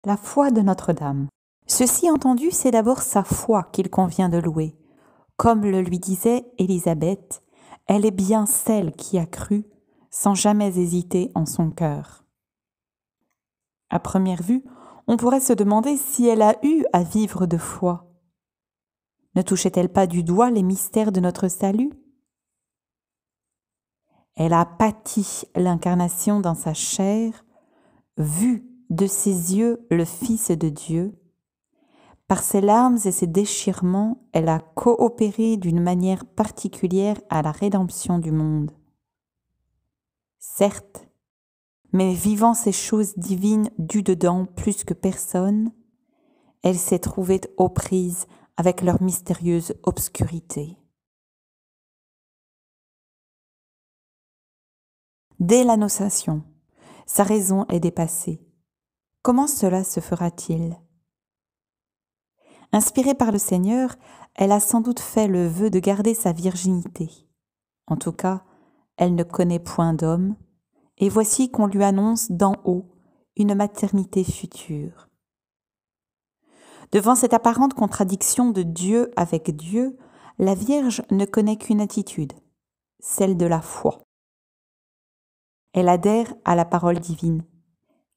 La foi de Notre-Dame. Ceci entendu, c'est d'abord sa foi qu'il convient de louer. Comme le lui disait Élisabeth, elle est bien celle qui a cru, sans jamais hésiter en son cœur. À première vue, on pourrait se demander si elle a eu à vivre de foi. Ne touchait-elle pas du doigt les mystères de notre salut ? Elle a pâti l'incarnation dans sa chair, vu de ses yeux le Fils de Dieu. Par ses larmes et ses déchirements, elle a coopéré d'une manière particulière à la rédemption du monde. Certes, mais vivant ces choses divines du dedans plus que personne, elle s'est trouvée aux prises avec leur mystérieuse obscurité. Dès l'Annonciation, sa raison est dépassée. Comment cela se fera-t-il ? Inspirée par le Seigneur, elle a sans doute fait le vœu de garder sa virginité. En tout cas, elle ne connaît point d'homme, et voici qu'on lui annonce d'en haut une maternité future. Devant cette apparente contradiction de Dieu avec Dieu, la Vierge ne connaît qu'une attitude, celle de la foi. Elle adhère à la parole divine,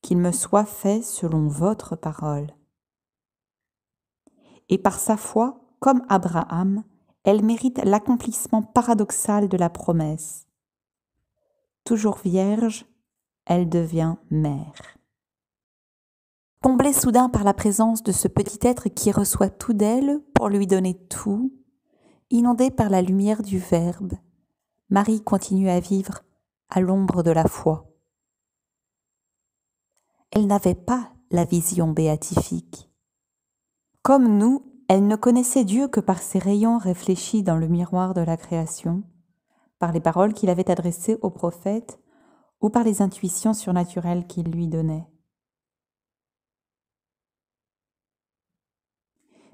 qu'il me soit fait selon votre parole. Et par sa foi, comme Abraham, elle mérite l'accomplissement paradoxal de la promesse. Toujours vierge, elle devient mère. Comblée soudain par la présence de ce petit être qui reçoit tout d'elle pour lui donner tout, inondée par la lumière du Verbe, Marie continue à vivre à l'ombre de la foi. Elle n'avait pas la vision béatifique. Comme nous, elle ne connaissait Dieu que par ses rayons réfléchis dans le miroir de la création, par les paroles qu'il avait adressées aux prophètes ou par les intuitions surnaturelles qu'il lui donnait.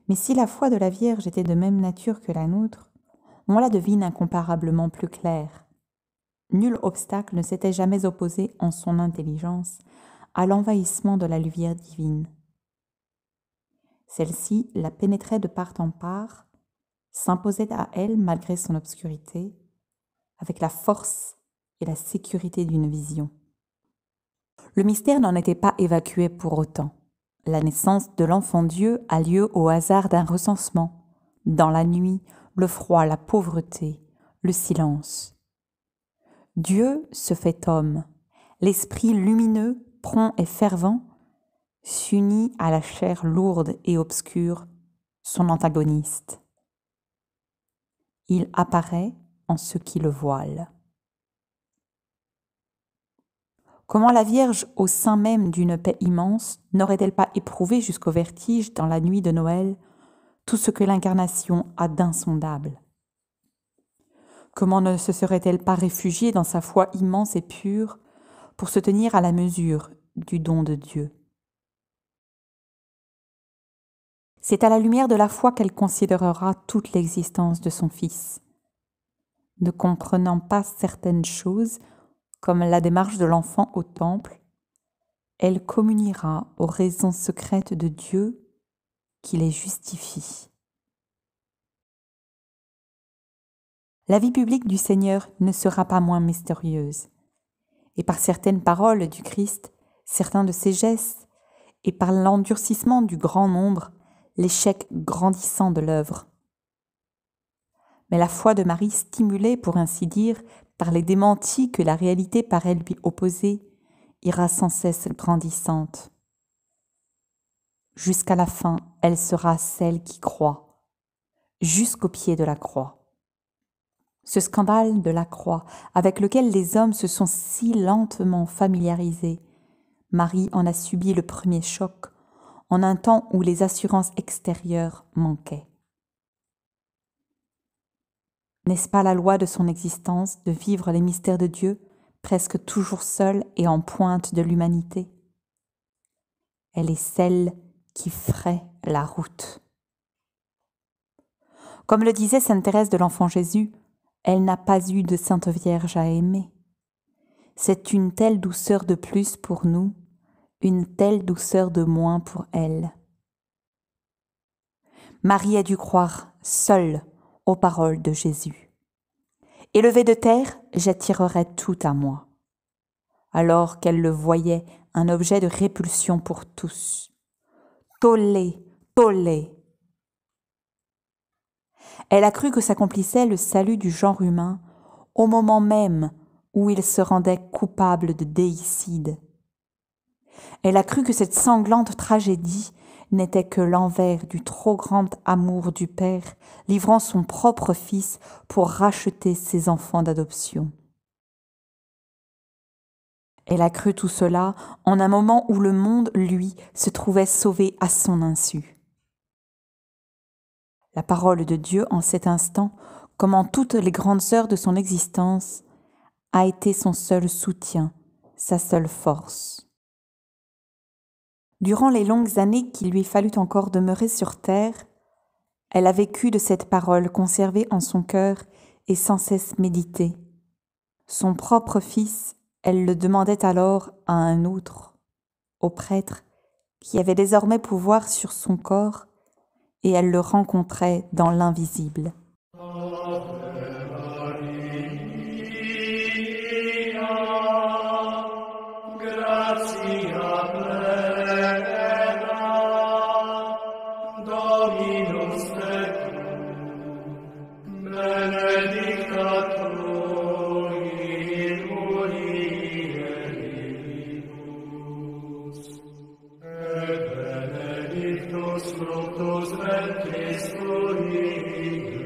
Mais si la foi de la Vierge était de même nature que la nôtre, on la devine incomparablement plus claire. Nul obstacle ne s'était jamais opposé en son intelligence à l'envahissement de la lumière divine. Celle-ci la pénétrait de part en part, s'imposait à elle malgré son obscurité, avec la force et la sécurité d'une vision. Le mystère n'en était pas évacué pour autant. La naissance de l'enfant Dieu a lieu au hasard d'un recensement, dans la nuit, le froid, la pauvreté, le silence. Dieu se fait homme, l'esprit lumineux, prompt et fervent, s'unit à la chair lourde et obscure, son antagoniste. Il apparaît en ce qui le voile. Comment la Vierge, au sein même d'une paix immense, n'aurait-elle pas éprouvé jusqu'au vertige dans la nuit de Noël tout ce que l'incarnation a d'insondable ? Comment ne se serait-elle pas réfugiée dans sa foi immense et pure pour se tenir à la mesure du don de Dieu ? C'est à la lumière de la foi qu'elle considérera toute l'existence de son Fils. Ne comprenant pas certaines choses, comme la démarche de l'enfant au temple, elle communiera aux raisons secrètes de Dieu qui les justifient. La vie publique du Seigneur ne sera pas moins mystérieuse, et par certaines paroles du Christ, certains de ses gestes, et par l'endurcissement du grand nombre, l'échec grandissant de l'œuvre. Mais la foi de Marie, stimulée, pour ainsi dire, par les démentis que la réalité paraît lui opposer, ira sans cesse grandissante. Jusqu'à la fin, elle sera celle qui croit, jusqu'au pied de la croix. Ce scandale de la croix, avec lequel les hommes se sont si lentement familiarisés, Marie en a subi le premier choc, en un temps où les assurances extérieures manquaient. N'est-ce pas la loi de son existence de vivre les mystères de Dieu, presque toujours seule et en pointe de l'humanité ? Elle est celle qui fraie la route. Comme le disait sainte Thérèse de l'Enfant Jésus, elle n'a pas eu de sainte Vierge à aimer. C'est une telle douceur de plus pour nous, une telle douceur de moins pour elle. Marie a dû croire seule aux paroles de Jésus. Élevée de terre, j'attirerai tout à moi. Alors qu'elle le voyait un objet de répulsion pour tous. Tollé, tollé. Elle a cru que s'accomplissait le salut du genre humain au moment même où il se rendait coupable de déicide. Elle a cru que cette sanglante tragédie n'était que l'envers du trop grand amour du Père livrant son propre Fils pour racheter ses enfants d'adoption. Elle a cru tout cela en un moment où le monde, lui, se trouvait sauvé à son insu. La parole de Dieu, en cet instant, comme en toutes les grandes heures de son existence, a été son seul soutien, sa seule force. Durant les longues années qu'il lui fallut encore demeurer sur terre, elle a vécu de cette parole conservée en son cœur et sans cesse méditée. Son propre Fils, elle le demandait alors à un autre, au prêtre, qui avait désormais pouvoir sur son corps, et elle le rencontrait dans l'invisible. Fructus ventris tui,